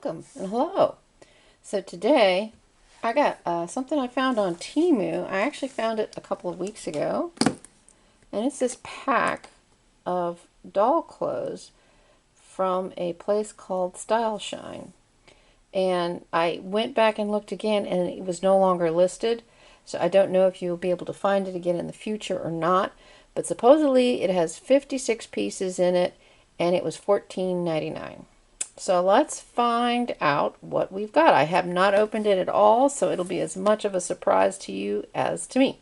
welcome and hello. So today I got something I found on TEMU. I actually found it a couple of weeks ago, and it's this pack of doll clothes from a place called Style Shine. And I went back and looked again, and it was no longer listed. So I don't know if you'll be able to find it again in the future or not. But supposedly it has 56 pieces in it, and it was $14.99. So let's find out what we've got. I have not opened it at all, so it'll be as much of a surprise to you as to me.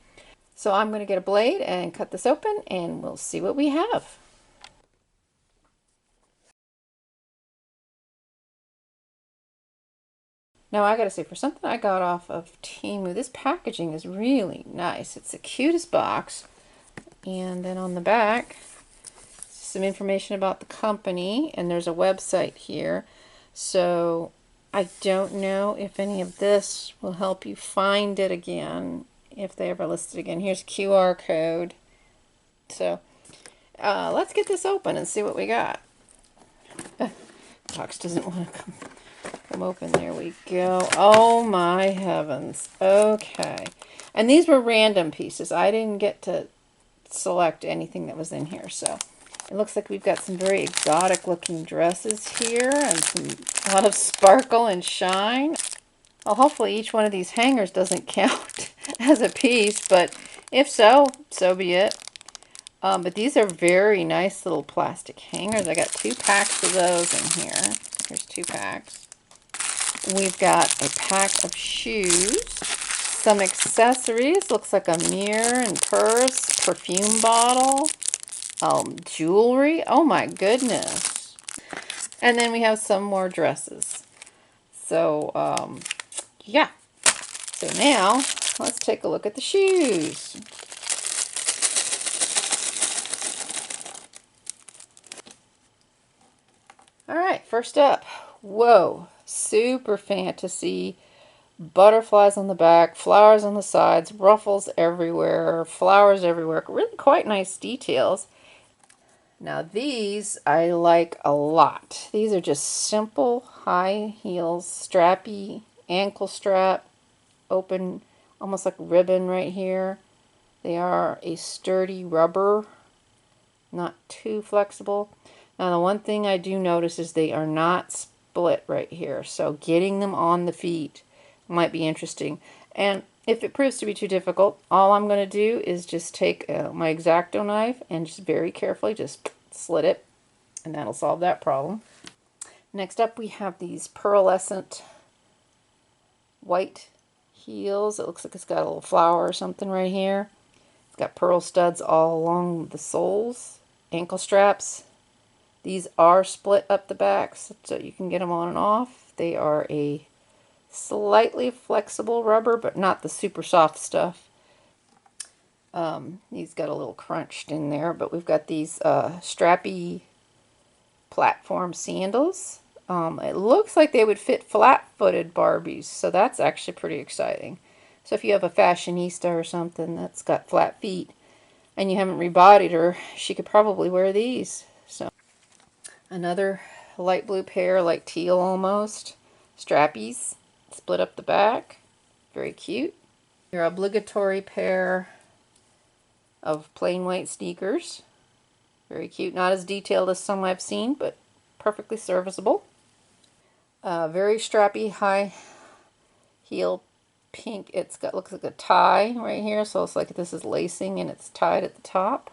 So I'm going to get a blade and cut this open, and we'll see what we have. Now I gotta say, for something I got off of TEMU, this packaging is really nice. It's the cutest box. And then on the back, some information about the company, and there's a website here. So I don't know if any of this will help you find it again, if they ever list it again. Here's a QR code. So let's get this open and see what we got. Box doesn't want to come open. There we go. Oh my heavens. Okay. And these were random pieces. I didn't get to select anything that was in here, so it looks like we've got some very exotic looking dresses here and a lot of sparkle and shine. Well, hopefully each one of these hangers doesn't count as a piece, but if so, so be it. But these are very nice little plastic hangers. I got 2 packs of those in here. Here's 2 packs. We've got a pack of shoes, some accessories, looks like a mirror and purse, perfume bottle, jewelry. Oh my goodness. And then we have some more dresses. So, yeah. So now, let's take a look at the shoes. Alright, first up. Whoa, super fantasy. Butterflies on the back, flowers on the sides, ruffles everywhere, flowers everywhere. Really quite nice details. Now these I like a lot. These are just simple high heels, strappy, ankle strap, open, almost like ribbon right here. They are a sturdy rubber, not too flexible. Now the one thing I do notice is they are not split right here, so getting them on the feet might be interesting. And if it proves to be too difficult, all I'm going to do is just take my X-Acto knife and just very carefully just slit it, and that'll solve that problem. Next up we have these pearlescent white heels. It looks like it's got a little flower or something right here. It's got pearl studs all along the soles, ankle straps. These are split up the backs so you can get them on and off. They are a slightly flexible rubber, but not the super soft stuff. These got a little crunched in there, but we've got these strappy platform sandals. It looks like they would fit flat-footed Barbies, so that's actually pretty exciting. So if you have a fashionista or something that's got flat feet and you haven't rebodied her, she could probably wear these. So another light blue pair, like teal almost, strappies, split up the back, very cute. Your obligatory pair of plain white sneakers, very cute, not as detailed as some I've seen, but perfectly serviceable. Very strappy high heel pink. It's got, looks like a tie right here, so it's like this is lacing and it's tied at the top.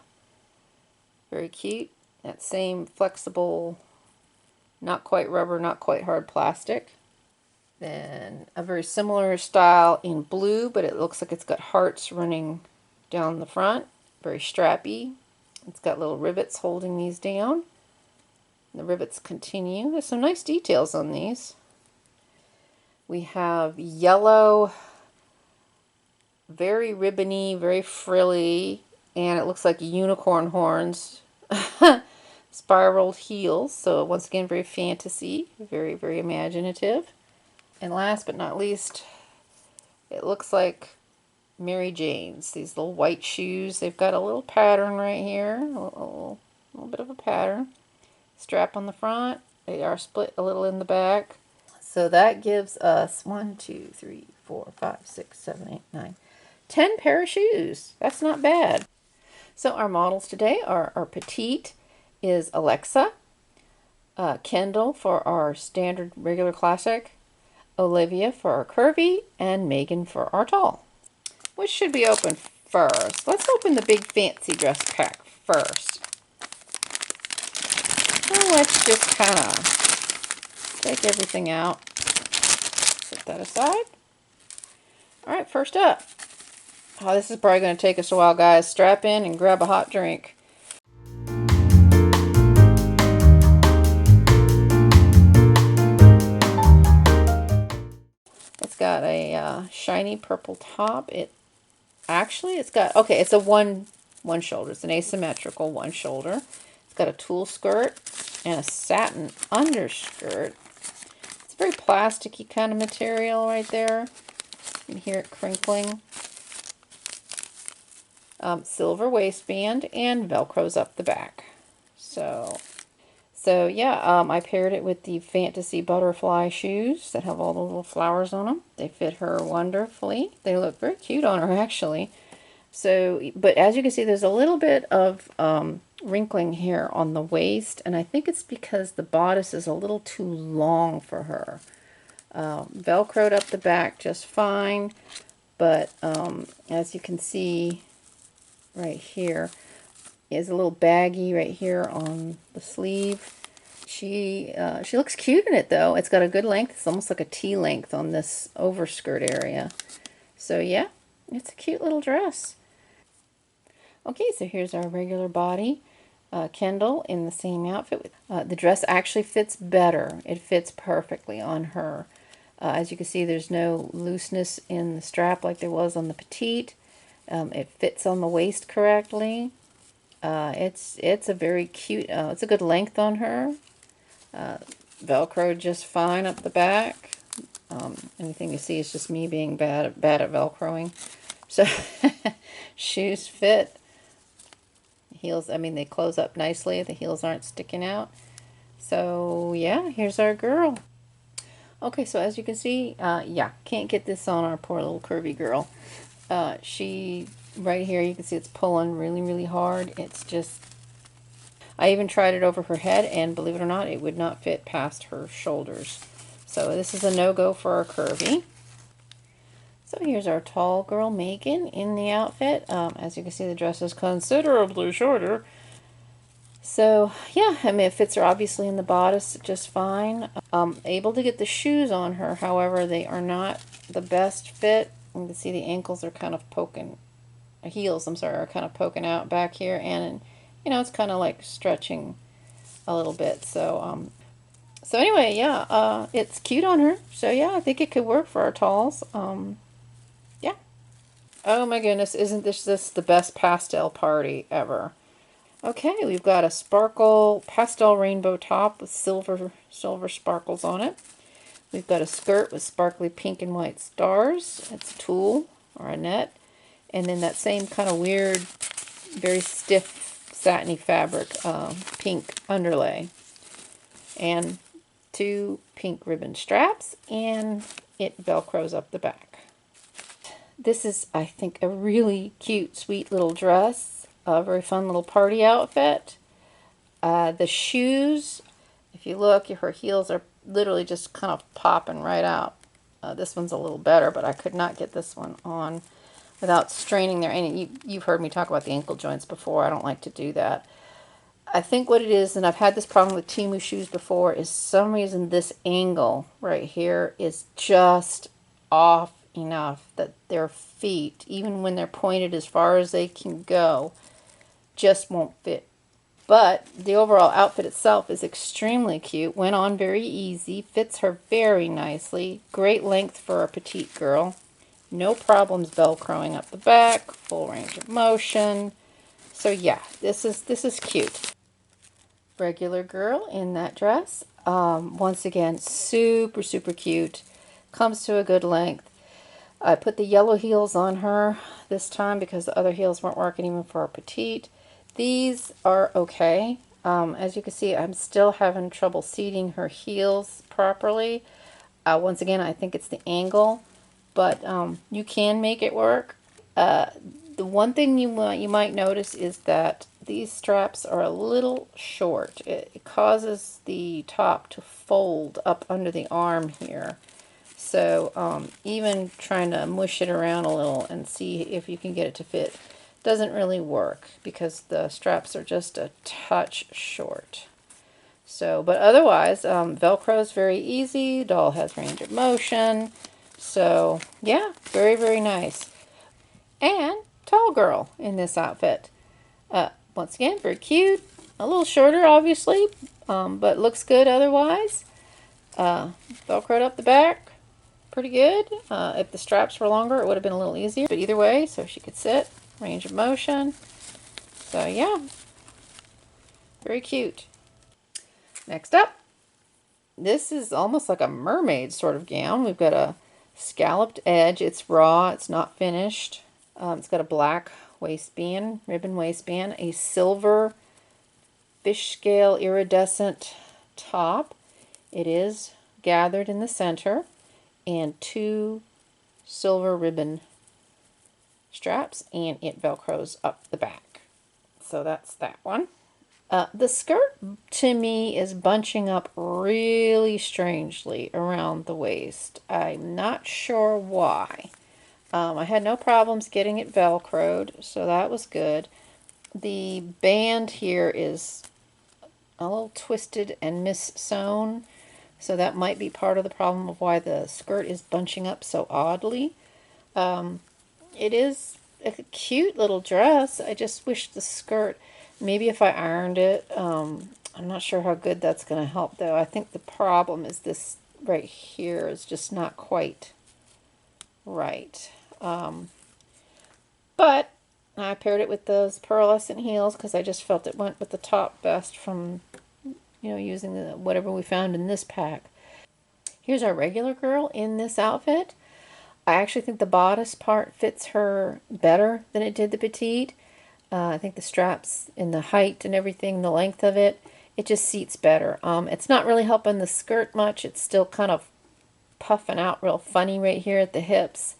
Very cute. That same flexible, not quite rubber, not quite hard plastic. Then a very similar style in blue, but it looks like it's got hearts running down the front. Very strappy. It's got little rivets holding these down. The rivets continue. There's some nice details on these. We have yellow, very ribbony, very frilly, and it looks like unicorn horns. Spiraled heels, so once again very fantasy, very, very imaginative. And last but not least, it looks like Mary Jane's. These little white shoes. They've got a little pattern right here, a little bit of a pattern. Strap on the front. They are split a little in the back. So that gives us 1, 2, 3, 4, 5, 6, 7, 8, 9, 10 pair of shoes. That's not bad. So our models today are our petite is Alexa, Kendall for our standard regular classic, Olivia for our curvy, and Megan for our tall. Which should we open first? Let's open the big fancy dress pack first. Well, let's just kind of take everything out. Set that aside. All right, first up. Oh, this is probably going to take us a while, guys. Strap in and grab a hot drink. It's got a shiny purple top. It's got, okay, it's a one shoulder. It's an asymmetrical one shoulder. It's got a tulle skirt and a satin underskirt. It's a very plasticky kind of material right there. You can hear it crinkling. Silver waistband and Velcros up the back. So yeah, I paired it with the Fantasy Butterfly shoes that have all the little flowers on them. They fit her wonderfully. They look very cute on her, actually. So, but as you can see, there's a little bit of wrinkling here on the waist, and I think it's because the bodice is a little too long for her. Velcroed up the back just fine, but as you can see right here, is a little baggy right here on the sleeve. She looks cute in it though. It's got a good length. It's almost like a T length on this overskirt area. So yeah, it's a cute little dress. Okay, so here's our regular body. Kendall in the same outfit. The dress actually fits better. It fits perfectly on her. As you can see, there's no looseness in the strap like there was on the petite. It fits on the waist correctly. It's a very cute, it's a good length on her. Velcroed just fine up the back. Anything you see is just me being bad at Velcroing. So shoes fit. Heels, I mean, they close up nicely. The heels aren't sticking out. So yeah, here's our girl. Okay, so as you can see, yeah, can't get this on our poor little curvy girl. She, right here, you can see it's pulling really, really hard. It's just, I even tried it over her head, and believe it or not, it would not fit past her shoulders. So this is a no-go for our curvy. So here's our tall girl, Megan, in the outfit. As you can see, the dress is considerably shorter. So yeah, I mean, it fits her obviously in the bodice just fine. Able to get the shoes on her, however, they are not the best fit. You can see the ankles are kind of poking, heels, I'm sorry, are kind of poking out back here, and you know, it's kind of like stretching a little bit. So so anyway, yeah, it's cute on her. So yeah, I think it could work for our talls. Yeah. Oh my goodness, isn't this the best pastel party ever? Okay, we've got a sparkle pastel rainbow top with silver sparkles on it. We've got a skirt with sparkly pink and white stars. It's a tulle or a net. And then that same kind of weird, very stiff satiny fabric, pink underlay. And 2 pink ribbon straps, and it velcros up the back. This is, I think, a really cute, sweet little dress. A very fun little party outfit. The shoes, if you look, her heels are literally just kind of popping right out. This one's a little better, but I could not get this one on without straining there. And you've heard me talk about the ankle joints before. I don't like to do that. I think what it is, and I've had this problem with TEMU shoes before, is some reason this angle right here is just off enough that their feet, even when they're pointed as far as they can go, just won't fit. But the overall outfit itself is extremely cute. Went on very easy. Fits her very nicely. Great length for a petite girl. No problems velcroing up the back. Full range of motion. So yeah, this is cute. Regular girl in that dress. Once again, super, super cute. Comes to a good length. I put the yellow heels on her this time because the other heels weren't working even for a petite. These are okay. As you can see, I'm still having trouble seating her heels properly. Once again, I think it's the angle, but you can make it work. The one thing you might notice is that these straps are a little short. It causes the top to fold up under the arm here. So even trying to mush it around a little and see if you can get it to fit doesn't really work because the straps are just a touch short. So, but otherwise, Velcro is very easy. Doll has range of motion. So, yeah, very, very nice. And tall girl in this outfit. Once again, very cute. A little shorter, obviously, but looks good otherwise. Velcroed up the back. Pretty good. If the straps were longer, it would have been a little easier. But either way, so she could sit. Range of motion. So, yeah. Very cute. Next up. This is almost like a mermaid sort of gown. We've got a scalloped edge. It's raw. It's not finished. It's got a black waistband, ribbon waistband, a silver fish scale iridescent top. It is gathered in the center, and 2 silver ribbon straps, and it velcros up the back. So that's that one. The skirt, to me, is bunching up really strangely around the waist. I'm not sure why. I had no problems getting it velcroed, so that was good. The band here is a little twisted and mis-sewn, so that might be part of the problem of why the skirt is bunching up so oddly. It is a cute little dress. I just wish the skirt, maybe if I ironed it, I'm not sure how good that's going to help though. I think the problem is this right here is just not quite right. But I paired it with those pearlescent heels because I just felt it went with the top best from, using whatever we found in this pack. Here's our regular girl in this outfit. I actually think the bodice part fits her better than it did the petite. I think the straps and the height and everything, the length of it, it just seats better. It's not really helping the skirt much. It's still kind of puffing out real funny right here at the hips.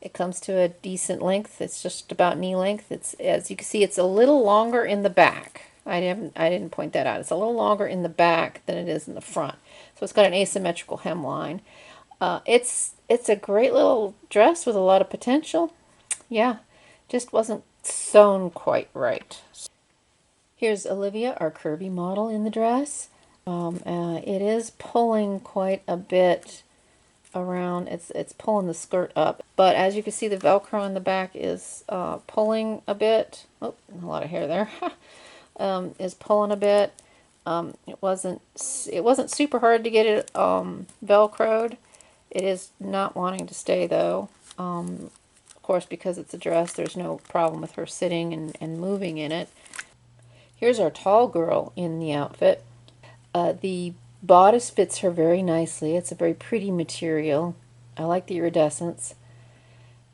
It comes to a decent length. It's just about knee length. It's, as you can see, it's a little longer in the back. I didn't point that out. It's a little longer in the back than it is in the front. So it's got an asymmetrical hemline. It's a great little dress with a lot of potential. Yeah, just wasn't sewn quite right. Here's Olivia, our curvy model in the dress. It is pulling quite a bit around. It's pulling the skirt up, but as you can see, the Velcro on the back is pulling a bit. Oh, a lot of hair there. Is pulling a bit. It wasn't super hard to get it Velcroed. It is not wanting to stay though. Of course, because it's a dress, there's no problem with her sitting and moving in it. Here's our tall girl in the outfit. The bodice fits her very nicely. It's a very pretty material. I like the iridescence.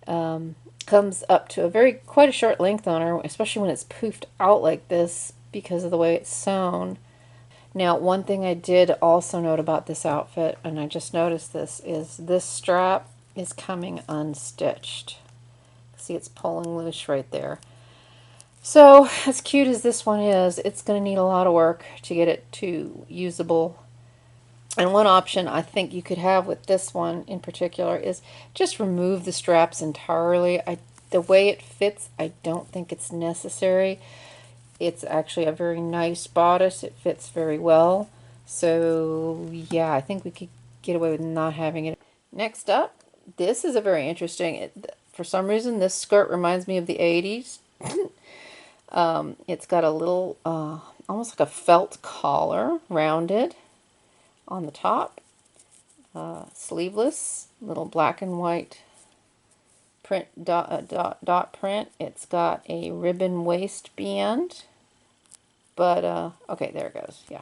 Comes up to quite a short length on her, especially when it's poofed out like this because of the way it's sewn. Now, one thing I did also note about this outfit, and I just noticed this, is this strap is coming unstitched. See, it's pulling loose right there. So, as cute as this one is, it's going to need a lot of work to get it to usable. And one option I think you could have with this one in particular is just remove the straps entirely. The way it fits, I don't think it's necessary. It's actually a very nice bodice. It fits very well. So, yeah, I think we could get away with not having it. Next up, this is a very interesting, for some reason, this skirt reminds me of the 80s. It's got a little, almost like a felt collar, rounded on the top. Sleeveless, little black and white print, dot print. It's got a ribbon waistband. But, okay, there it goes. Yeah.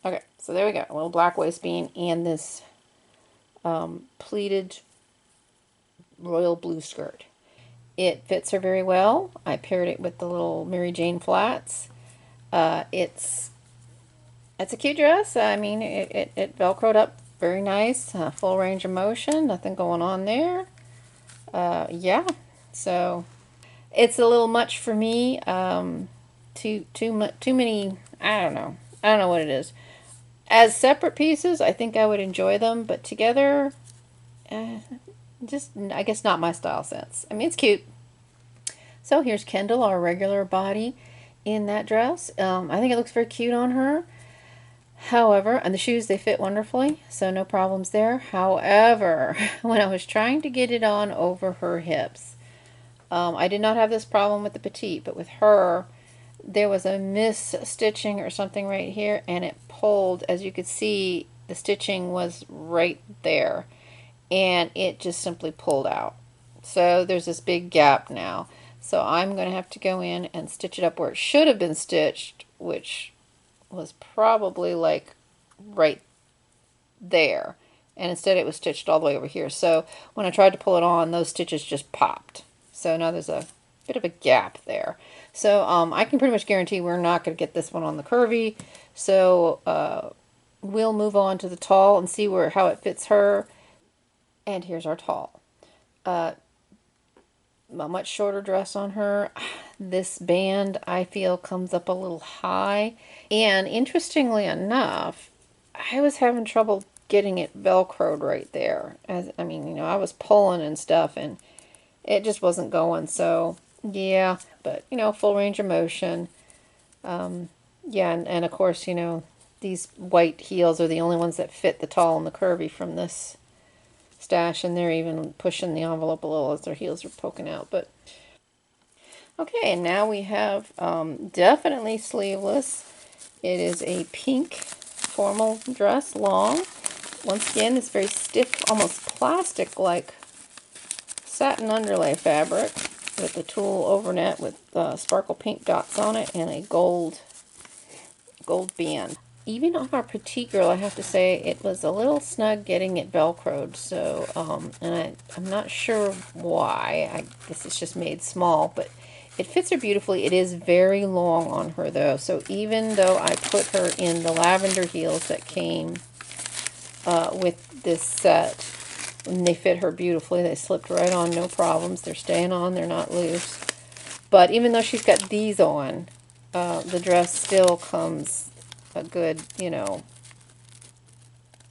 Okay, so there we go. A little black waistband and this pleated royal blue skirt. It fits her very well. I paired it with the little Mary Jane flats. It's a cute dress. I mean, it Velcroed up Very nice. Full range of motion. Nothing going on there. Yeah. So it's a little much for me. Too many. I don't know. I don't know what it is. As separate pieces, I think I would enjoy them, but together, just I guess not my style sense. I mean, it's cute. So here's Kendall, our regular body in that dress. I think it looks very cute on her. However, and the shoes, they fit wonderfully, so no problems there. However, when I was trying to get it on over her hips, I did not have this problem with the petite, but with her, there was a mis-stitching or something right here, and it pulled. As you could see, the stitching was right there, and it just simply pulled out. So there's this big gap now. So I'm going to have to go in and stitch it up where it should have been stitched, which was probably like right there, and instead it was stitched all the way over here. So when I tried to pull it on, those stitches just popped. So now there's a bit of a gap there. So I can pretty much guarantee we're not going to get this one on the curvy. So we'll move on to the tall and see how it fits her. And here's our tall. A much shorter dress on her. This band, I feel, comes up a little high. And interestingly enough, I was having trouble getting it Velcroed right there. I mean, I was pulling and stuff, and it just wasn't going. So, yeah. But, full range of motion. Yeah, and of course, these white heels are the only ones that fit the tall and the curvy from this stash, and they're even pushing the envelope a little as their heels are poking out. But okay, and now we have definitely sleeveless. It is a pink formal dress, long. Once again, it's very stiff, almost plastic-like satin underlay fabric with the tulle overnet with sparkle pink dots on it and a gold band. Even on our petite girl, I have to say, it was a little snug getting it Velcroed. So, and I'm not sure why. I guess it's just made small, but it fits her beautifully. It is very long on her, though. So even though I put her in the lavender heels that came with this set, and they fit her beautifully. They slipped right on, no problems. They're staying on. They're not loose. But even though she's got these on, the dress still comes a good, I don't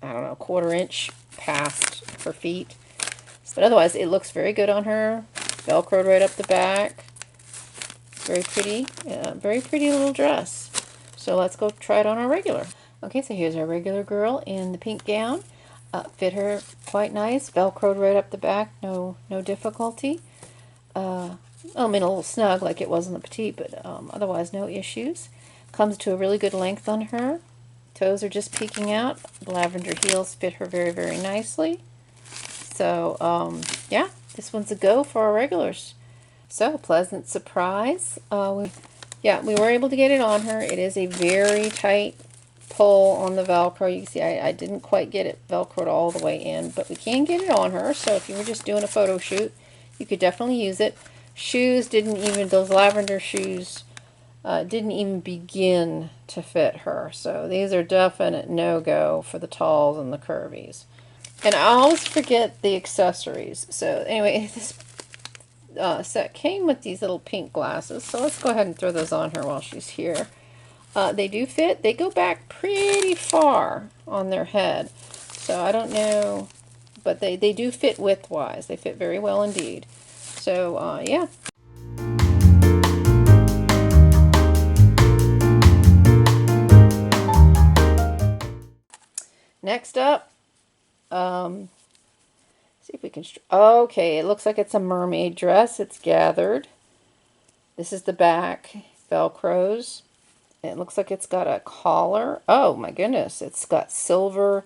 know, 1/4 inch past her feet. But otherwise, it looks very good on her. Velcroed right up the back. Very pretty. Very pretty little dress. So let's go try it on our regular. Okay, so here's our regular girl in the pink gown. Fit her quite nice. Velcroed right up the back. No difficulty. I mean, a little snug like it was in the petite, but otherwise no issues. Comes to a really good length on her. Toes are just peeking out. The lavender heels fit her very, very nicely. So, yeah, this one's a go for our regulars. So, pleasant surprise. We were able to get it on her. It is a very tight pull on the Velcro. You can see I didn't quite get it Velcroed all the way in, but we can get it on her. So if you were just doing a photo shoot, you could definitely use it. Shoes those lavender shoes didn't even begin to fit her. So these are definite no-go for the talls and the curvies. And I always forget the accessories. So anyway, this set came with these little pink glasses. So let's go ahead and throw those on her while she's here. They do fit. They go back pretty far on their head. So I don't know, but they do fit width-wise. They fit very well indeed. So, yeah. Next up, see if we can, okay, it looks like it's a mermaid dress. It's gathered. This is the back, Velcros. It looks like it's got a collar. Oh my goodness, it's got silver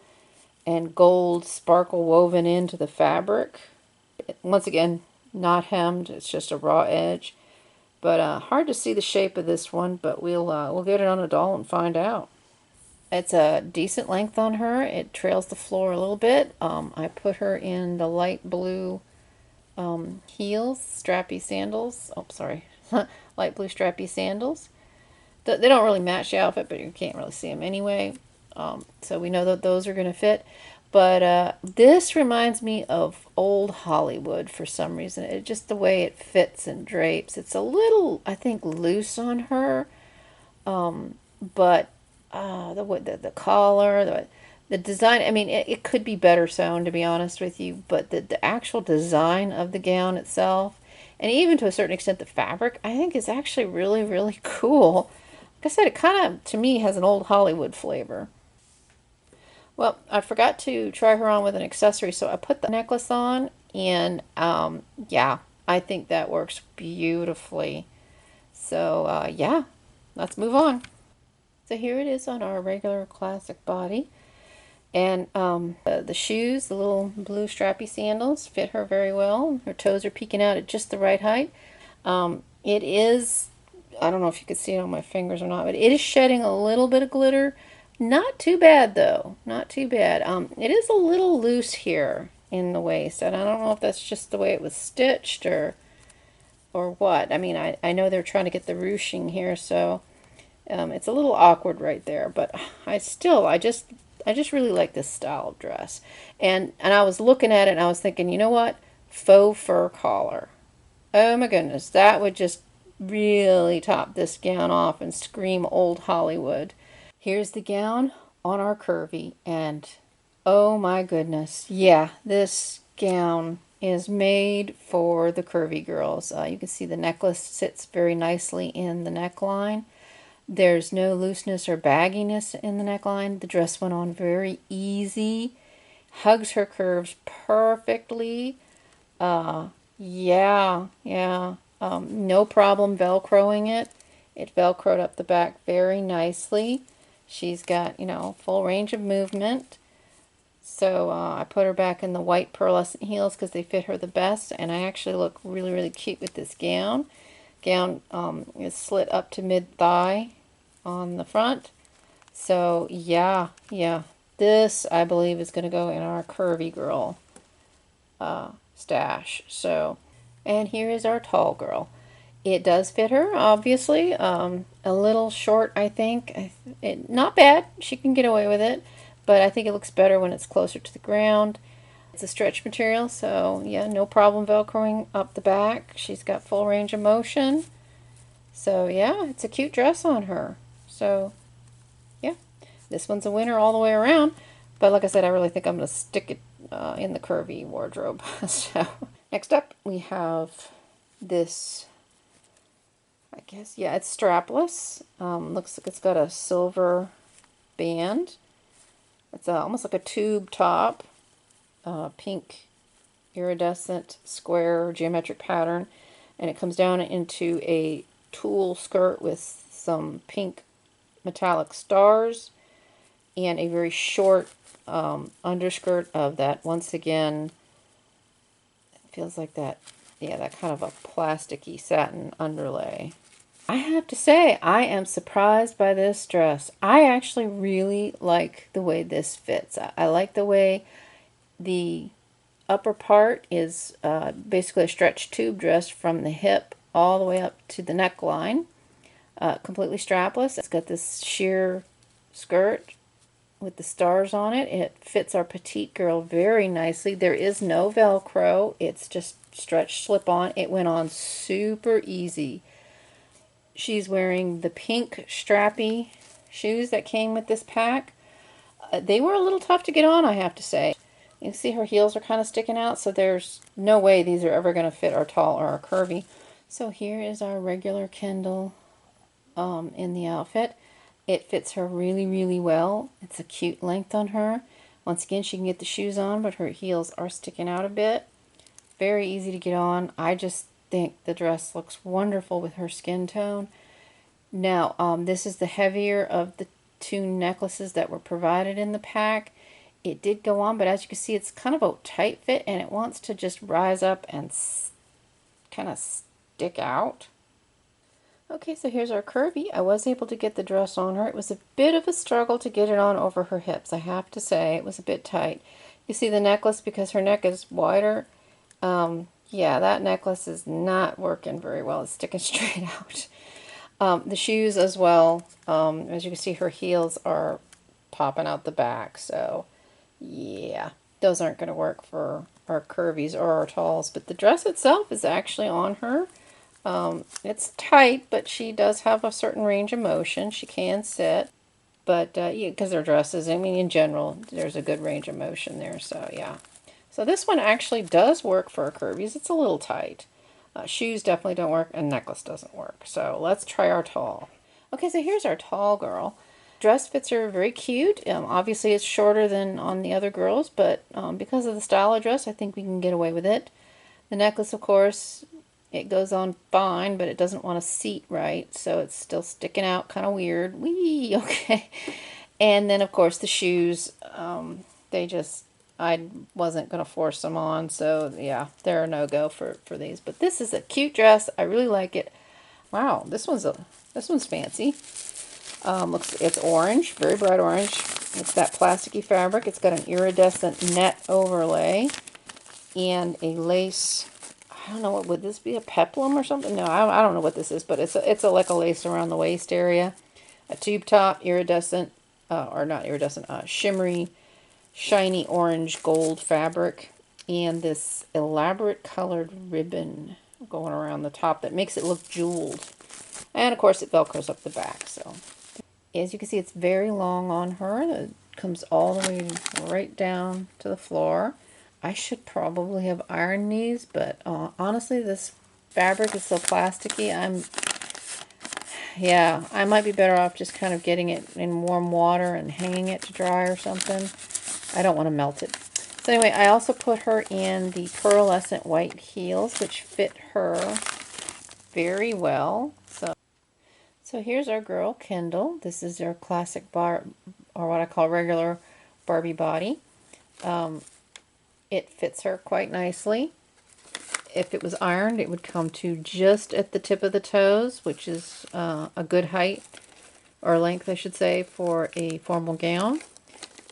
and gold sparkle woven into the fabric. Once again, not hemmed, it's just a raw edge. But hard to see the shape of this one, but we'll get it on a doll and find out. It's a decent length on her. It trails the floor a little bit. I put her in the light blue heels, strappy sandals. Oh, sorry, light blue strappy sandals. They don't really match the outfit, but you can't really see them anyway. So we know that those are going to fit. But this reminds me of old Hollywood for some reason. It just the way it fits and drapes. It's a little, I think, loose on her. But the collar, the design. I mean, it could be better sewn, to be honest with you. But the actual design of the gown itself, and even to a certain extent the fabric, I think is actually really, really cool. Like I said, it kind of, to me, has an old Hollywood flavor. Well, I forgot to try her on with an accessory, so I put the necklace on, and yeah, I think that works beautifully. So yeah, let's move on. So here it is on our regular classic body. And the shoes, the little blue strappy sandals, fit her very well. Her toes are peeking out at just the right height. It is, I don't know if you could see it on my fingers or not, but it is shedding a little bit of glitter. Not too bad though, not too bad. It is a little loose here in the waist, and I don't know if that's just the way it was stitched or what. I mean, I know they're trying to get the ruching here, so it's a little awkward right there, but I just really like this style of dress. And I was looking at it and I was thinking, you know what? Faux fur collar. Oh my goodness, that would just really top this gown off and scream old Hollywood. Here's the gown on our curvy, and oh my goodness, yeah, this gown is made for the curvy girls. You can see the necklace sits very nicely in the neckline. There's no looseness or bagginess in the neckline. The dress went on very easy, hugs her curves perfectly. Yeah, yeah. No problem velcroing it. It velcroed up the back very nicely. She's got, you know, full range of movement. So I put her back in the white pearlescent heels because they fit her the best, and I actually look really, really cute with this gown. Gown is slit up to mid-thigh on the front. So yeah, yeah. This, I believe, is going to go in our curvy girl stash. So, and here is our tall girl. It does fit her, obviously. A little short, I think. Not bad. She can get away with it. But I think it looks better when it's closer to the ground. It's a stretch material, so yeah, no problem velcroing up the back. She's got full range of motion. So yeah, it's a cute dress on her. So yeah, this one's a winner all the way around. But like I said, I really think I'm going to stick it in the curvy wardrobe. So next up, we have this, I guess, yeah, it's strapless. Looks like it's got a silver band. It's almost like a tube top, pink iridescent square geometric pattern, and it comes down into a tulle skirt with some pink metallic stars and a very short underskirt of that, once again, it feels like that, yeah, that kind of a plasticky satin underlay. I have to say, I am surprised by this dress. I actually really like the way this fits. I like the way the upper part is basically a stretch tube dress from the hip all the way up to the neckline. Completely strapless. It's got this sheer skirt with the stars on it. It fits our petite girl very nicely. There is no Velcro. It's just stretch slip on. It went on super easy. She's wearing the pink strappy shoes that came with this pack. They were a little tough to get on, I have to say. You can see her heels are kind of sticking out, so there's no way these are ever going to fit our tall or our curvy. So here is our regular Kendall in the outfit. It fits her really, really well. It's a cute length on her. Once again, she can get the shoes on, but her heels are sticking out a bit. Very easy to get on. I just think the dress looks wonderful with her skin tone. Now, this is the heavier of the two necklaces that were provided in the pack. It did go on, but as you can see, it's kind of a tight fit, and it wants to just rise up and kind of stick out. Okay, so here's our curvy. I was able to get the dress on her. It was a bit of a struggle to get it on over her hips, I have to say. It was a bit tight. You see the necklace, because her neck is wider. Yeah, that necklace is not working very well. It's sticking straight out. The shoes as well. As you can see, her heels are popping out the back. So, Yeah, those aren't going to work for our curvies or our talls, but the dress itself is actually on her. It's tight, but she does have a certain range of motion. She can sit, but yeah, because they're dresses, I mean, in general, there's a good range of motion there, so yeah. So this one actually does work for our curvies. It's a little tight. Shoes definitely don't work, and necklace doesn't work. So let's try our tall. Okay, so here's our tall girl. Dress fits her very cute. Obviously, it's shorter than on the other girls, but because of the style of dress, I think we can get away with it. The necklace, of course, it goes on fine, but it doesn't want to seat right, so it's still sticking out kind of weird. Whee! Okay. And then, of course, the shoes, they just, I wasn't going to force them on, so yeah, they're a no-go for these. But this is a cute dress. I really like it. Wow, this one's fancy. Looks, it's orange, very bright orange. It's that plasticky fabric. It's got an iridescent net overlay and a lace. I don't know, what would this be, a peplum or something? No, I don't know what this is, but it's a like a lace around the waist area. A tube top, iridescent, or not iridescent, shimmery, shiny orange gold fabric, and this elaborate colored ribbon going around the top that makes it look jeweled. And of course, it velcros up the back. So as you can see, it's very long on her. It comes all the way right down to the floor. I should probably have ironed these, but honestly, this fabric is so plasticky. Yeah, I might be better off just kind of getting it in warm water and hanging it to dry or something. I don't want to melt it. So anyway, I also put her in the pearlescent white heels, which fit her very well. So here's our girl, Kendall. This is her classic bar, or what I call regular Barbie body. It fits her quite nicely. If it was ironed, it would come to just at the tip of the toes, which is a good height, or length, I should say, for a formal gown.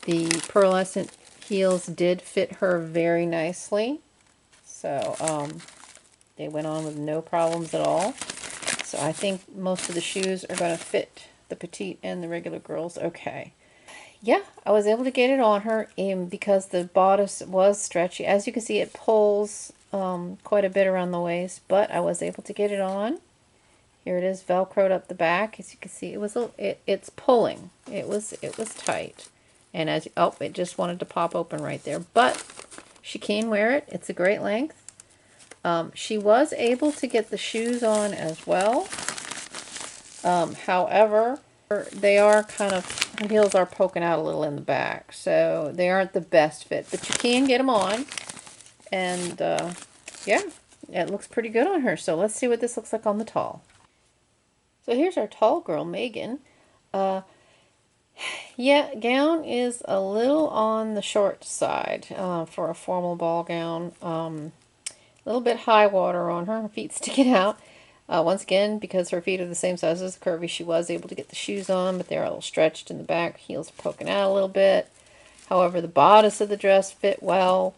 The pearlescent heels did fit her very nicely. So they went on with no problems at all. So I think most of the shoes are going to fit the petite and the regular girls okay. Yeah, I was able to get it on her because the bodice was stretchy. As you can see, it pulls quite a bit around the waist, but I was able to get it on. Here it is, velcroed up the back. As you can see, it's pulling. It was tight, and it just wanted to pop open right there. But she can wear it. It's a great length. She was able to get the shoes on as well. However, they are kind of, her heels are poking out a little in the back, so they aren't the best fit, but you can get them on, and yeah, it looks pretty good on her. So let's see what this looks like on the tall. So here's our tall girl, Megan. Yeah, gown is a little on the short side for a formal ball gown. A little bit high water on her feet sticking out. Once again, because her feet are the same size as the curvy, she was able to get the shoes on, but they're a little stretched in the back. Heels are poking out a little bit. However, the bodice of the dress fit well.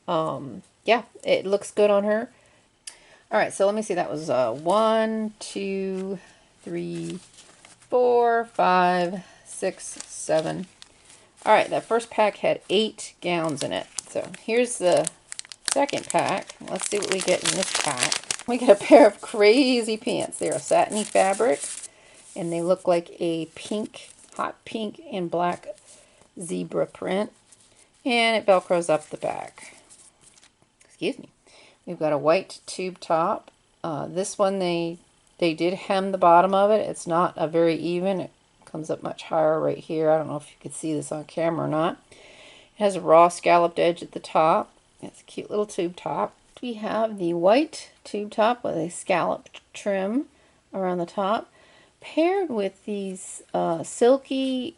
Yeah, it looks good on her. All right, so let me see. That was 1, 2, 3, 4, 5, 6, 7. All right, that first pack had 8 gowns in it. So here's the second pack. Let's see what we get in this pack. We get a pair of crazy pants. They're a satiny fabric, and they look like a pink, hot pink and black zebra print, and it velcros up the back. Excuse me. We've got a white tube top. This one, they did hem the bottom of it. It's not a very even. It comes up much higher right here. I don't know if you could see this on camera or not. It has a raw scalloped edge at the top. It's a cute little tube top. We have the white tube top with a scalloped trim around the top, paired with these silky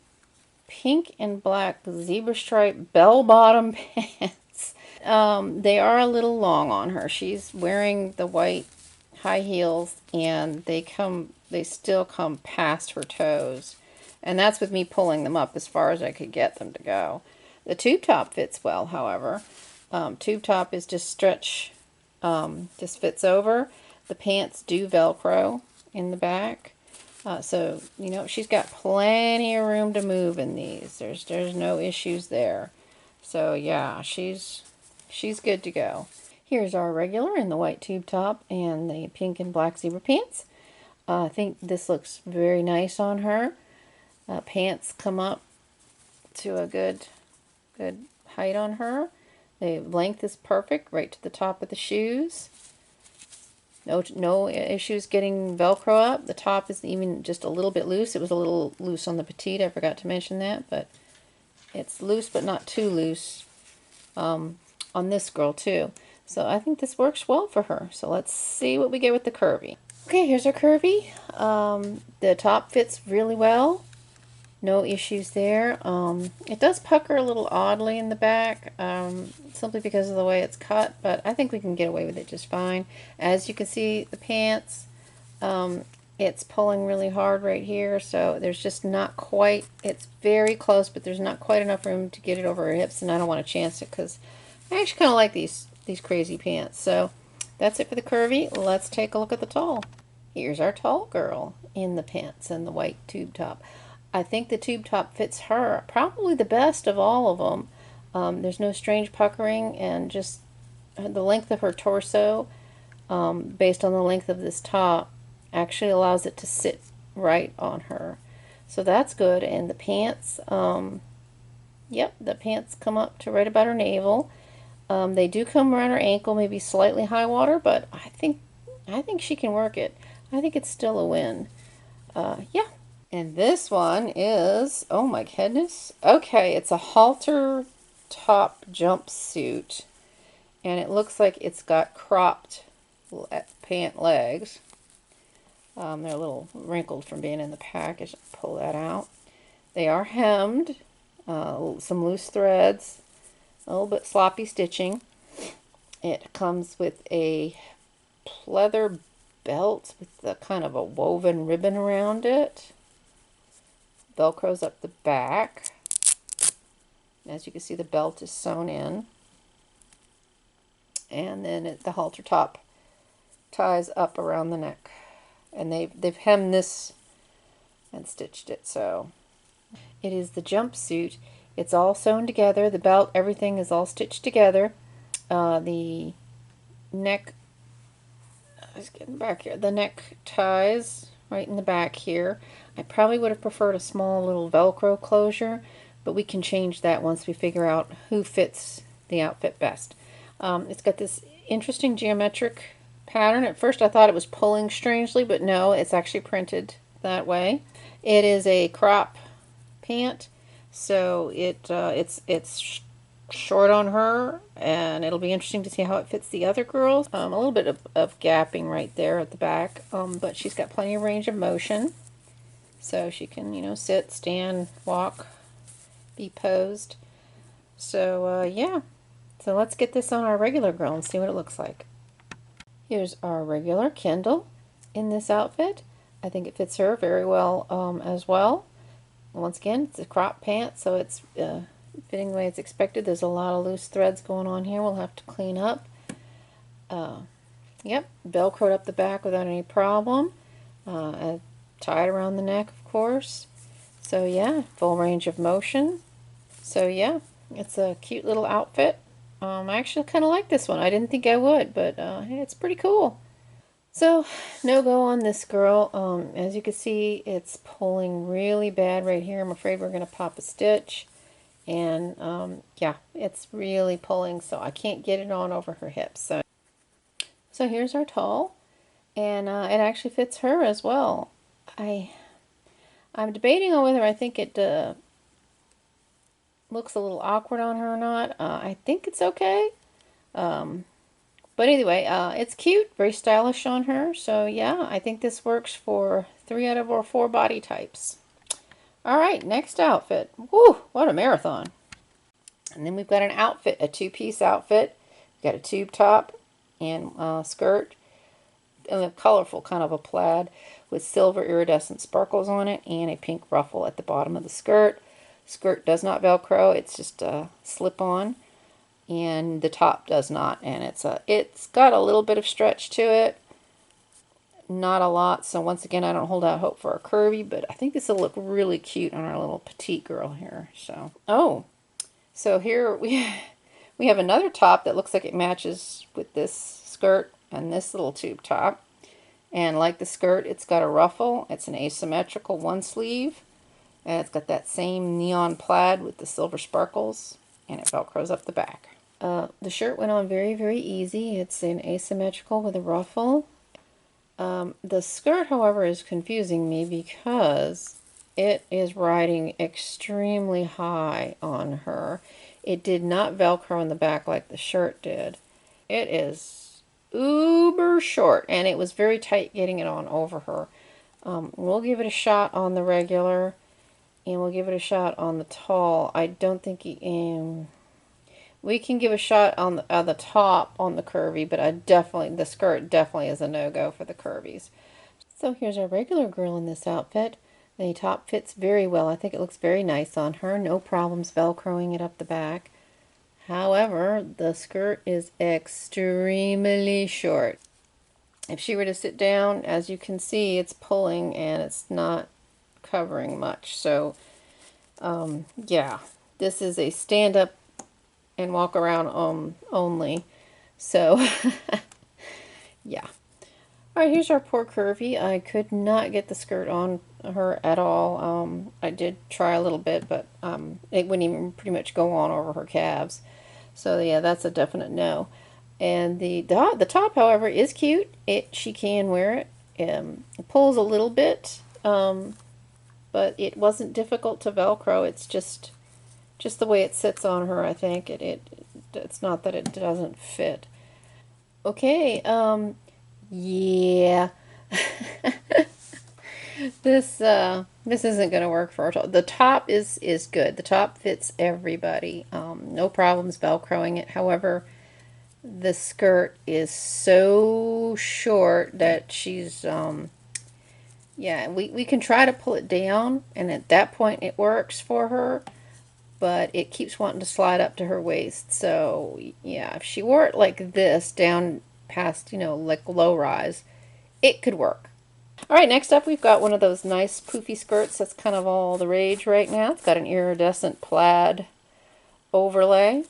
pink and black zebra stripe bell-bottom pants. They are a little long on her. She's wearing the white high heels, and they still come past her toes. And that's with me pulling them up as far as I could get them to go. The tube top fits well, however. Tube top is just stretch, just fits over. The pants do Velcro in the back. So, she's got plenty of room to move in these. There's no issues there. So yeah, she's good to go. Here's our regular in the white tube top and the pink and black zebra pants. I think this looks very nice on her. Pants come up to a good height on her. The length is perfect, right to the top of the shoes. No issues getting Velcro up. The top is even just a little bit loose. It was a little loose on the petite. I forgot to mention that, but it's loose but not too loose on this girl too. So I think this works well for her. So let's see what we get with the curvy. Okay, here's our curvy. The top fits really well. No issues there. It does pucker a little oddly in the back, simply because of the way it's cut, but I think we can get away with it just fine. As you can see, the pants, it's pulling really hard right here, so there's just not quite, it's very close, but there's not quite enough room to get it over her hips, and I don't want to chance it because I actually kind of like these crazy pants. So that's it for the curvy. Let's take a look at the tall. Here's our tall girl in the pants and the white tube top. I think the tube top fits her probably the best of all of them. There's no strange puckering, and just the length of her torso, based on the length of this top, actually allows it to sit right on her. So that's good. And the pants, yep, the pants come up to right about her navel. They do come around her ankle, maybe slightly high water, but I think she can work it. I think it's still a win. Yeah. And this one is, oh my goodness. Okay, it's a halter top jumpsuit. And it looks like it's got cropped pant legs. They're a little wrinkled from being in the package. Pull that out. They are hemmed. Some loose threads. A little bit sloppy stitching. It comes with a pleather belt with a kind of a woven ribbon around it. Velcro's up the back. As you can see, the belt is sewn in. And then the halter top ties up around the neck. And they've hemmed this and stitched it. So it is the jumpsuit. It's all sewn together. The belt, everything is all stitched together. The neck, I was getting back here. The neck ties right in the back here. I probably would have preferred a small little Velcro closure, but we can change that once we figure out who fits the outfit best. It's got this interesting geometric pattern. At first I thought it was pulling strangely, but no, it's actually printed that way. It is a crop pant, so it's short on her, and it'll be interesting to see how it fits the other girls. A little bit of gapping right there at the back, but she's got plenty of range of motion. So she can, you know, sit, stand, walk, be posed. So, yeah. So let's get this on our regular girl and see what it looks like. Here's our regular Kendall in this outfit. I think it fits her very well as well. Once again, it's a crop pant, so it's fitting the way it's expected. There's a lot of loose threads going on here we'll have to clean up. Yep, Velcroed up the back without any problem. Tied around the neck, of course. So yeah, full range of motion. So yeah, it's a cute little outfit. I actually kind of like this one. I didn't think I would, but hey, it's pretty cool. So, no go on this girl. As you can see, it's pulling really bad right here. I'm afraid we're going to pop a stitch. And yeah, it's really pulling, so I can't get it on over her hips. So here's our tall, and it actually fits her as well. I'm debating on whether I think it looks a little awkward on her or not. I think it's okay. But anyway, it's cute, very stylish on her. So yeah, I think this works for 3 out of our 4 body types. All right, next outfit. Woo, what a marathon. And then we've got an outfit, a 2-piece outfit. We've got a tube top and skirt, and a colorful kind of a plaid with silver iridescent sparkles on it and a pink ruffle at the bottom of the skirt. Skirt does not Velcro, it's just a slip-on, and the top does not, and it's got a little bit of stretch to it, not a lot. So once again, I don't hold out hope for a curvy, but I think this will look really cute on our little petite girl here. So, oh, So here we have another top that looks like it matches with this skirt and this little tube top. And like the skirt, it's got a ruffle. It's an asymmetrical one sleeve. And it's got that same neon plaid with the silver sparkles. And it velcros up the back. The shirt went on very, very easy. It's an asymmetrical with a ruffle. The skirt, however, is confusing me because it is riding extremely high on her. It did not velcro in the back like the shirt did. It is uber short, and it was very tight getting it on over her. We'll give it a shot on the regular, and we'll give it a shot on the tall. I don't think we can give a shot on the top on the curvy, but the skirt definitely is a no-go for the curvies. So here's our regular girl in this outfit. The top fits very well. I think it looks very nice on her. No problems velcroing it up the back. However, the skirt is extremely short. If she were to sit down, as you can see, it's pulling and it's not covering much. So, yeah, this is a stand-up and walk around only. So, yeah. Alright, here's our poor curvy. I could not get the skirt on her at all. I did try a little bit, but it wouldn't even pretty much go on over her calves. So yeah, that's a definite no. And the top, however, is cute. She can wear it. It pulls a little bit, but it wasn't difficult to Velcro. It's just the way it sits on her. I think it's not that it doesn't fit. Okay, yeah. This isn't going to work for her. The top is good. The top fits everybody. No problems Velcroing it. However, the skirt is so short that she's yeah, we can try to pull it down, and at that point it works for her, but it keeps wanting to slide up to her waist. So yeah, if she wore it like this down past, like low rise, it could work. All right, next up we've got one of those nice poofy skirts that's kind of all the rage right now. It's got an iridescent plaid overlay.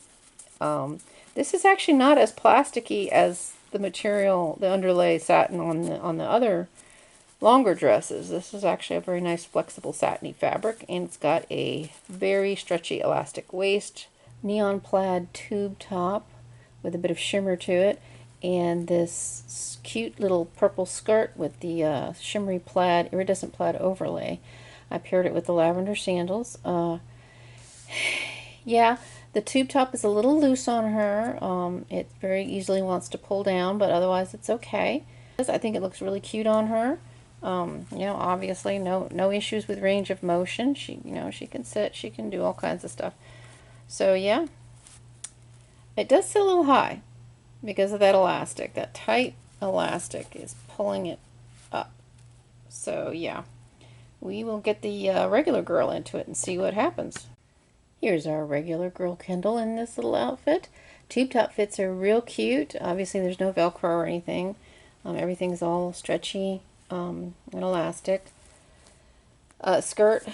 This is actually not as plasticky as the material, the underlay satin on the other longer dresses. This is actually a very nice flexible satiny fabric, and it's got a very stretchy elastic waist, neon plaid tube top with a bit of shimmer to it, and this cute little purple skirt with the shimmery plaid, iridescent plaid overlay. I paired it with the lavender sandals. Yeah, the tube top is a little loose on her. It very easily wants to pull down, but otherwise it's okay. I think it looks really cute on her. Obviously no issues with range of motion. She can sit, she can do all kinds of stuff. So yeah, it does sit a little high because of that elastic. That tight elastic is pulling it up. So yeah, we will get the regular girl into it and see what happens. Here's our regular girl Kendall in this little outfit. Tube top fits are real cute. Obviously there's no Velcro or anything. Everything's all stretchy and elastic. Skirt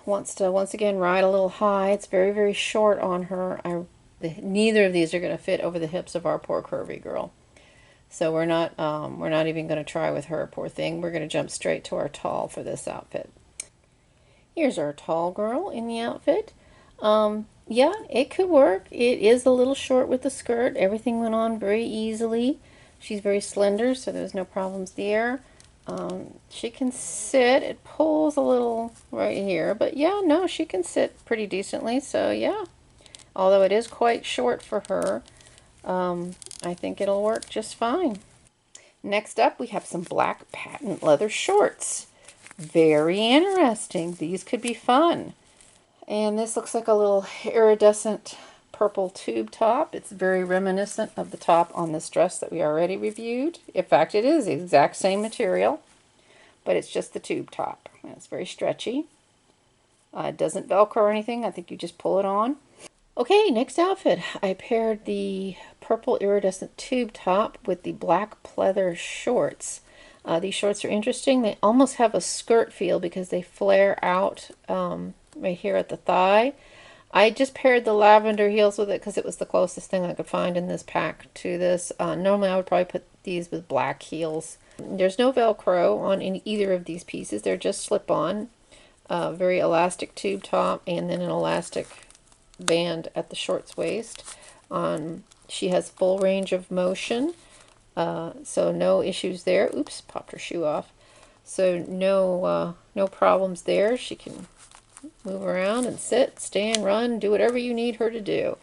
wants to once again ride a little high. It's very, very short on her. Neither of these are going to fit over the hips of our poor curvy girl. So we're not even going to try with her, poor thing. We're going to jump straight to our tall for this outfit. Here's our tall girl in the outfit. Yeah, it could work. It is a little short with the skirt. Everything went on very easily. She's very slender, so there's no problems there. She can sit. It pulls a little right here, but yeah, no, she can sit pretty decently. So yeah, although it is quite short for her, I think it'll work just fine. Next up, we have some black patent leather shorts. Very interesting. These could be fun. And this looks like a little iridescent purple tube top. It's very reminiscent of the top on this dress that we already reviewed. In fact, it is the exact same material, but it's just the tube top. And it's very stretchy. It doesn't Velcro or anything. I think you just pull it on. Okay, next outfit. I paired the purple iridescent tube top with the black pleather shorts. These shorts are interesting. They almost have a skirt feel because they flare out right here at the thigh. I just paired the lavender heels with it because it was the closest thing I could find in this pack to this. Normally I would probably put these with black heels. There's no Velcro on either of these pieces. They're just slip-on. Very elastic tube top and then an elastic band at the shorts waist. She has full range of motion, so no issues there. Oops, popped her shoe off. So no problems there. She can move around and sit, stand, run, do whatever you need her to do.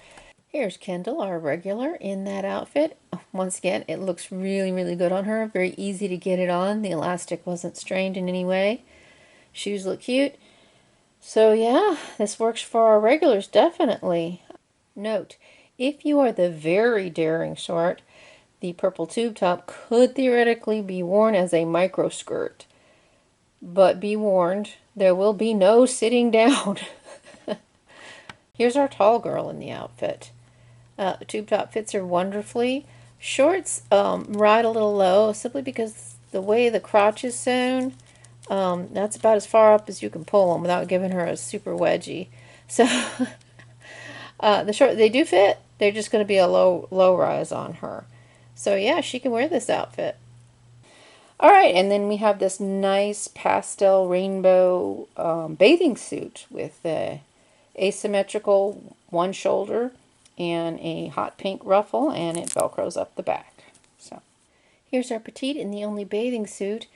Here's Kendall, our regular, in that outfit. Once again, it looks really, really good on her. Very easy to get it on. The elastic wasn't strained in any way. Shoes look cute. So yeah, this works for our regulars, definitely. Note, if you are the very daring sort, the purple tube top could theoretically be worn as a micro skirt. But be warned, there will be no sitting down. Here's our tall girl in the outfit. The tube top fits her wonderfully. Shorts ride a little low simply because the way the crotch is sewn, that's about as far up as you can pull them without giving her a super wedgie. So the short, they do fit. They're just going to be a low rise on her. So yeah, she can wear this outfit. All right, and then we have this nice pastel rainbow bathing suit with the asymmetrical one shoulder and a hot pink ruffle, and it velcros up the back. So here's our petite in the only bathing suit.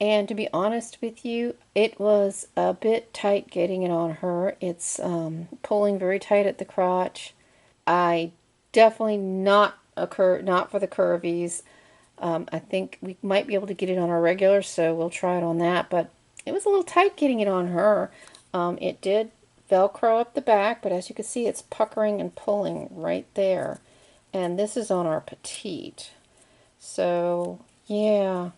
And to be honest with you, it was a bit tight getting it on her. It's pulling very tight at the crotch. I definitely not for the curvies. I think we might be able to get it on our regular, so we'll try it on that. But it was a little tight getting it on her. It did Velcro up the back, but as you can see, it's puckering and pulling right there. And this is on our petite. So, yeah.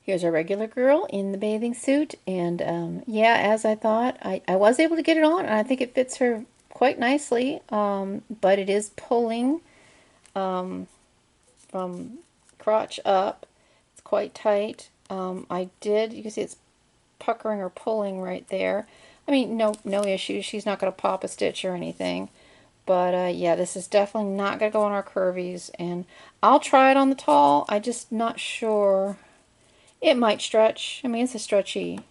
Here's our regular girl in the bathing suit. And, yeah, as I thought, I was able to get it on, and I think it fits her quite nicely. But it is pulling from crotch up. It's quite tight. You can see it's puckering or pulling right there. I mean, no issues. She's not going to pop a stitch or anything. But yeah, this is definitely not going to go on our curvies. And I'll try it on the tall. I'm just not sure. It might stretch. I mean, it's a stretchy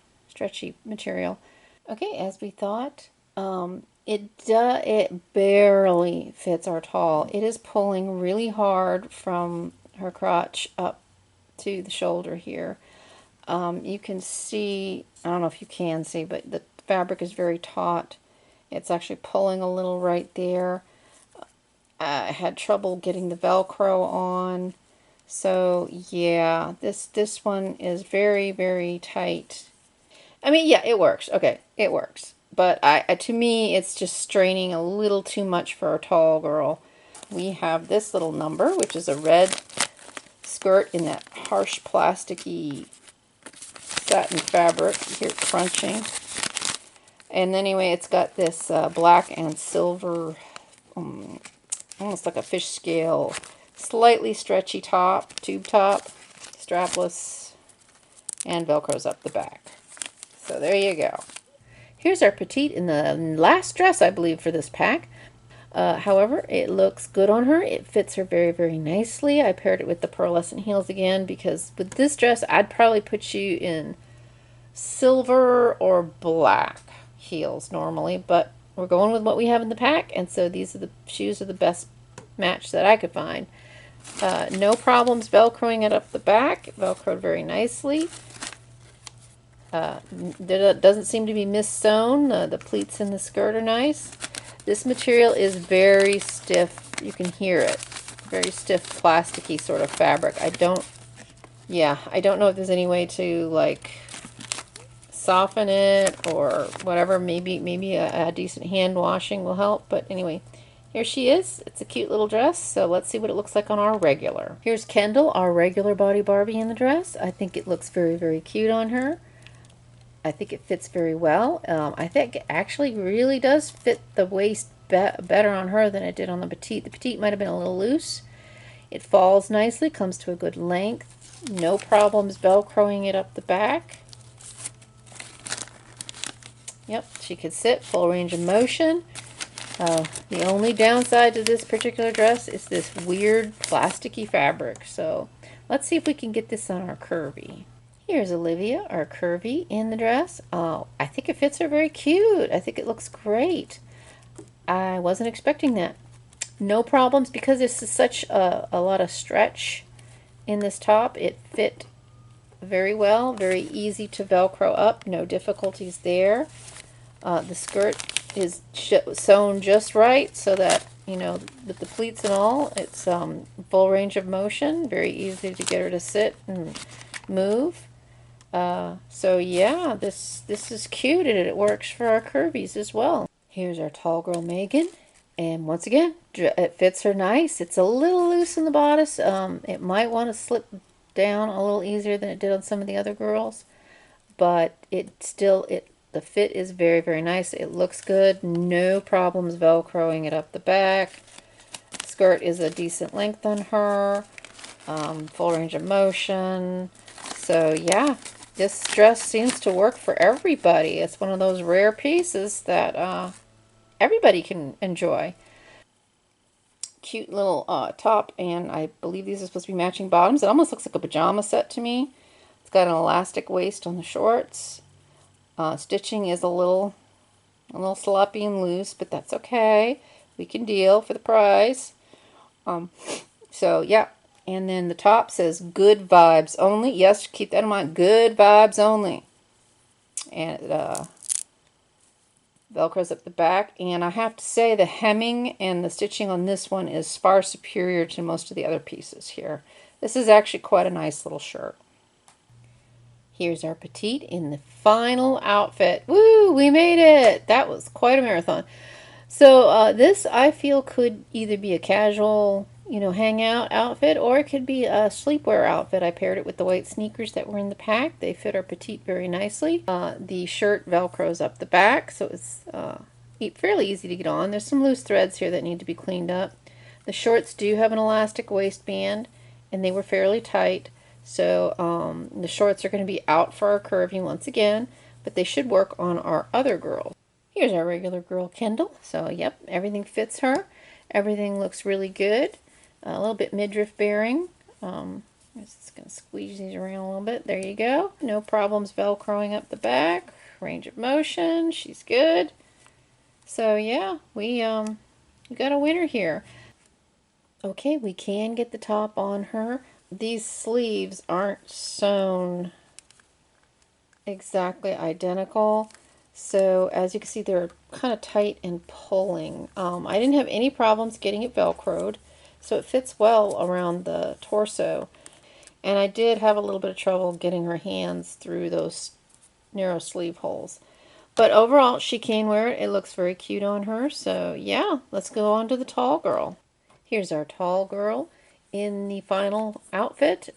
material. Okay, as we thought, it barely fits our tall. It is pulling really hard from her crotch up to the shoulder here. You can see, I don't know if you can see, but the fabric is very taut. It's actually pulling a little right there. I had trouble getting the Velcro on. So yeah, this one is very, very tight. I mean, yeah, it works. Okay, it works. But to me, it's just straining a little too much for a tall girl. We have this little number, which is a red skirt in that harsh plasticky satin fabric. You hear it crunching. And anyway, it's got this black and silver, almost like a fish scale, slightly stretchy top, tube top, strapless, and Velcros up the back. So there you go. Here's our petite in the last dress, I believe, for this pack. However, it looks good on her. It fits her very, very nicely. I paired it with the pearlescent heels again because with this dress, I'd probably put you in silver or black heels normally, but we're going with what we have in the pack, and so these are the shoes are the best match that I could find. No problems Velcroing it up the back. Velcroed very nicely. There doesn't seem to be mis-sewn. The pleats in the skirt are nice. This material is very stiff. You can hear it. Very stiff, plasticky sort of fabric. I don't know if there's any way to like soften it or whatever. Maybe a decent hand washing will help. But anyway, here she is. It's a cute little dress. So let's see what it looks like on our regular. Here's Kendall, our regular body Barbie in the dress. I think it looks very, very cute on her. I think it fits very well. I think it actually really does fit the waist better on her than it did on the petite. The petite might have been a little loose. It falls nicely, comes to a good length. No problems Velcroing it up the back. Yep, she could sit, full range of motion. The only downside to this particular dress is this weird plasticky fabric. So let's see if we can get this on our curvy. Here's Olivia, our curvy, in the dress. Oh, I think it fits her very cute. I think it looks great. I wasn't expecting that. No problems because this is such a lot of stretch in this top. It fit very well, very easy to Velcro up, no difficulties there. The skirt is sewn just right so that, you know, with the pleats and all, it's full range of motion, very easy to get her to sit and move. So yeah, this is cute and it works for our curvies as well. Here's our tall girl Megan, and once again, it fits her nice. It's a little loose in the bodice. It might want to slip down a little easier than it did on some of the other girls, but the fit is very, very nice. It looks good. No problems Velcroing it up the back. Skirt is a decent length on her. Full range of motion. So yeah, this dress seems to work for everybody. It's one of those rare pieces that everybody can enjoy. Cute little top, and I believe these are supposed to be matching bottoms. It almost looks like a pajama set to me. It's got an elastic waist on the shorts. Stitching is a little sloppy and loose, but that's okay. We can deal for the price. So yeah, and then the top says good vibes only. Yes, keep that in mind. Good vibes only. And it Velcros up the back. And I have to say the hemming and the stitching on this one is far superior to most of the other pieces here. This is actually quite a nice little shirt. Here's our petite in the final outfit. Woo, we made it. That was quite a marathon. So this I feel could either be a casual, you know, hangout outfit, or it could be a sleepwear outfit. I paired it with the white sneakers that were in the pack. They fit our petite very nicely. The shirt Velcros up the back, so it's fairly easy to get on. There's some loose threads here that need to be cleaned up. The shorts do have an elastic waistband, and they were fairly tight. So the shorts are going to be out for our curvy once again, but they should work on our other girls. Here's our regular girl, Kendall. So, yep, everything fits her. Everything looks really good. A little bit midriff bearing. Just going to squeeze these around a little bit. There you go. No problems Velcroing up the back. Range of motion. She's good. So, yeah, we got a winner here. Okay, we can get the top on her. These sleeves aren't sewn exactly identical. So as you can see, they're kind of tight and pulling. I didn't have any problems getting it Velcroed, so it fits well around the torso. And I did have a little bit of trouble getting her hands through those narrow sleeve holes. But overall, she can wear it. It looks very cute on her. So yeah, let's go on to the tall girl. Here's our tall girl in the final outfit.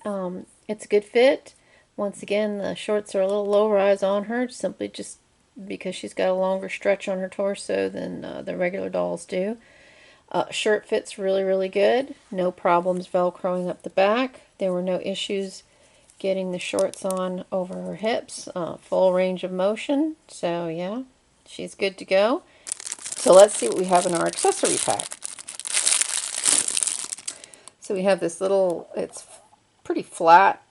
It's a good fit. Once again, the shorts are a little low rise on her, simply just because she's got a longer stretch on her torso than the regular dolls do. Shirt fits really, really good. No problems Velcroing up the back. There were no issues getting the shorts on over her hips. Full range of motion. So yeah, she's good to go. So let's see what we have in our accessory pack. So we have this little, it's pretty flat,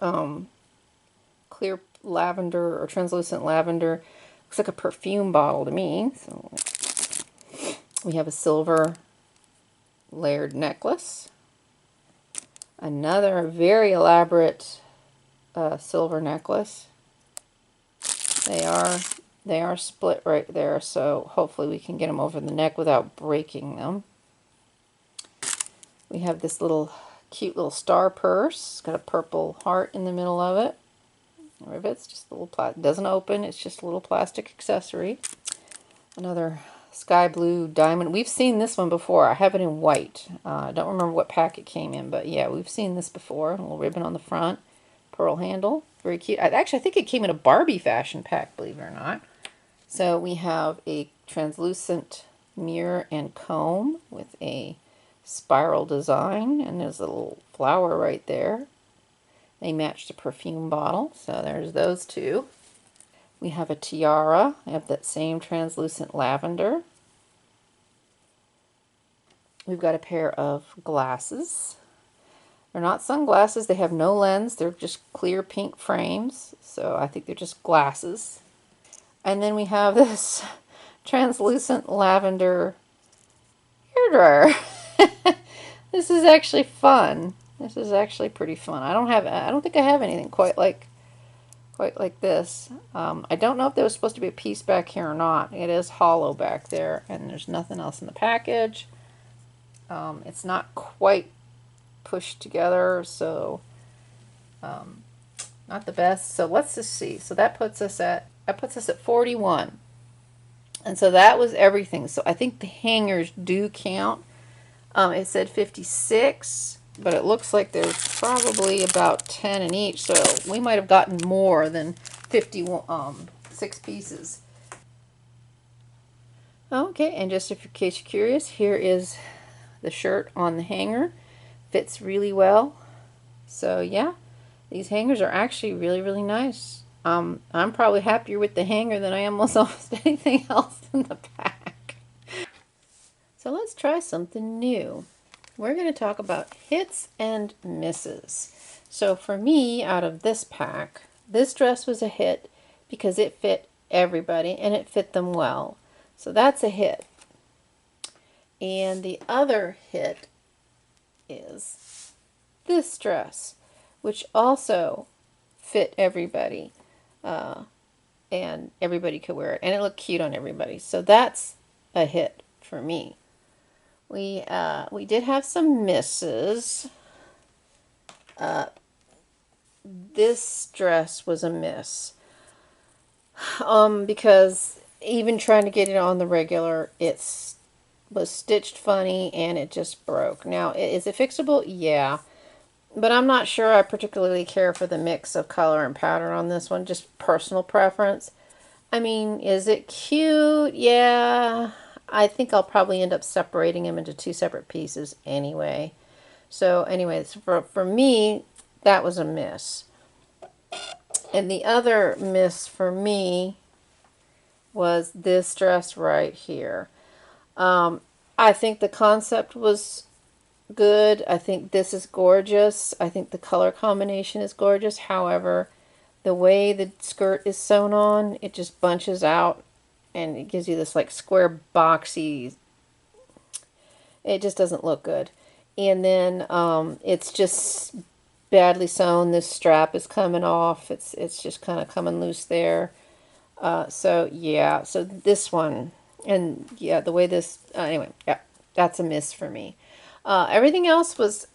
clear lavender or translucent lavender. Looks like a perfume bottle to me. So we have a silver layered necklace. Another very elaborate silver necklace. They are split right there, so hopefully we can get them over the neck without breaking them. We have this little cute little star purse. It's got a purple heart in the middle of it. Rivets, just a little doesn't open. It's just a little plastic accessory. Another sky blue diamond. We've seen this one before. I have it in white. I don't remember what pack it came in, but yeah, we've seen this before. A little ribbon on the front, pearl handle, very cute. Actually, I think it came in a Barbie fashion pack, believe it or not. So we have a translucent mirror and comb with a spiral design, and there's a little flower right there. They match the perfume bottle, so there's those two. We have a tiara. I have that same translucent lavender. We've got a pair of glasses. They're not sunglasses. They have no lens. They're just clear pink frames. So I think they're just glasses. And then we have this translucent lavender hairdryer. This is actually fun. This is actually pretty fun. I don't think I have anything quite like this. I don't know if there was supposed to be a piece back here or not. It is hollow back there, and there's nothing else in the package. It's not quite pushed together, so not the best. So let's just see. So that puts us at 41. And so that was everything. So I think the hangers do count. It said 56, but it looks like there's probably about 10 in each. So we might have gotten more than 6 pieces. Okay, and just in case you're curious, here is the shirt on the hanger. Fits really well. So yeah, these hangers are actually really, really nice. I'm probably happier with the hanger than I am with almost anything else in the pack. So let's try something new. We're going to talk about hits and misses. So for me, out of this pack, this dress was a hit because it fit everybody and it fit them well. So that's a hit. And the other hit is this dress, which also fit everybody. And everybody could wear it. And it looked cute on everybody. So that's a hit for me. We did have some misses. This dress was a miss. Because even trying to get it on the regular, was stitched funny and it just broke. Now, is it fixable? Yeah. But I'm not sure I particularly care for the mix of color and pattern on this one. Just personal preference. I mean, is it cute? Yeah. I think I'll probably end up separating them into 2 separate pieces anyway. So anyways, for me, that was a miss. And the other miss for me was this dress right here. I think the concept was good. I think this is gorgeous. I think the color combination is gorgeous. However, the way the skirt is sewn on, it just bunches out and it gives you this like square boxy. It just doesn't look good. And then it's just badly sewn. This strap is coming off. It's just kind of coming loose there. So yeah, so this one, and yeah, the way this, anyway, yeah, that's a miss for me. Everything else was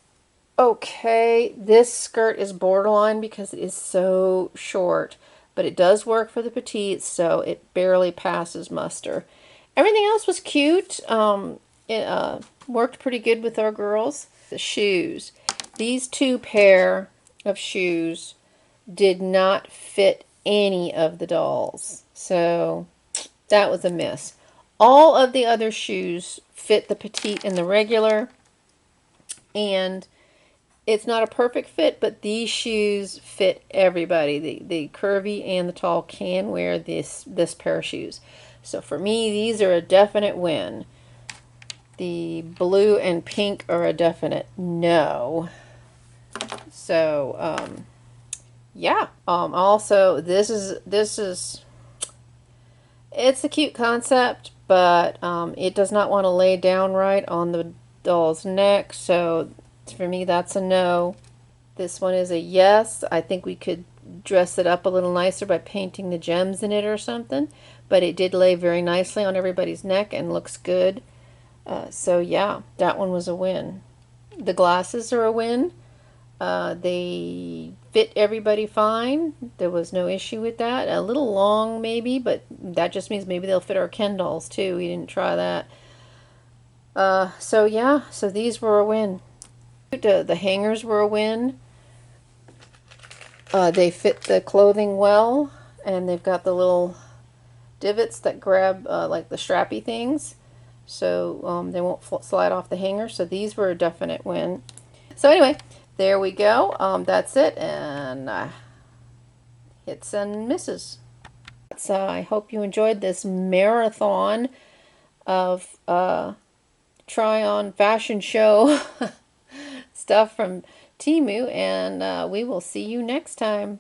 okay. This skirt is borderline because it is so short, but it does work for the petites, so it barely passes muster. Everything else was cute. It worked pretty good with our girls. The shoes. These 2 pair of shoes did not fit any of the dolls, so that was a miss. All of the other shoes fit the petite and the regular, and it's not a perfect fit, but these shoes fit everybody. The curvy and the tall can wear this pair of shoes. So for me, these are a definite win. The blue and pink are a definite no. So yeah. Also, this is it's a cute concept, but it does not want to lay down right on the doll's neck. So for me, that's a no. This one is a yes. I think we could dress it up a little nicer by painting the gems in it or something. But it did lay very nicely on everybody's neck and looks good. So yeah, that one was a win. The glasses are a win. They fit everybody fine. There was no issue with that. A little long maybe, but that just means maybe they'll fit our Ken dolls too. We didn't try that. So yeah, so these were a win. The hangers were a win. They fit the clothing well, and they've got the little divots that grab like the strappy things, so they won't slide off the hanger. So these were a definite win. So anyway, there we go. That's it, and hits and misses. So I hope you enjoyed this marathon of try on fashion show stuff from Temu, and we will see you next time.